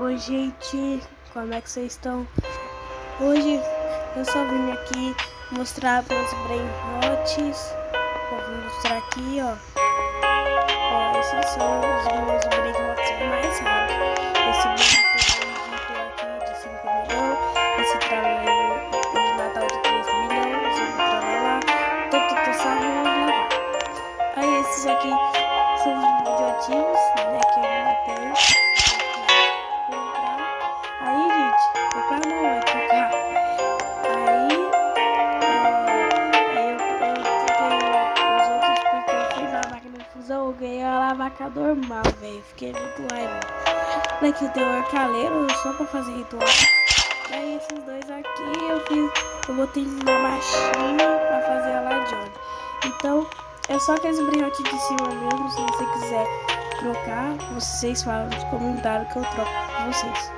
Oi gente, como é que vocês estão? Hoje eu só vim aqui mostrar meus brainrots. Vou mostrar aqui, ó. Esses são os meus brainrots mais raros. Esse brainrot aqui de 5 milhões, esse tralalá de Natal de 3 milhões, esse tralalá, tô salvo. Aí esses aqui são os radioativos, né, que eu não tenho. Aí, gente, comprar não é trocar. Aí eu troquei os outros porque eu fiz a máquina de fusão, eu ganhei a lavaca normal, velho. Fiquei muito raiva. Daqui tem o orcaleiro só pra fazer ritual. Daí esses dois aqui eu botei na machinima pra fazer a ladione. Então, é só aqueles brilhantes de cima mesmo. Se você quiser trocar, vocês falam nos comentários que eu troco com vocês.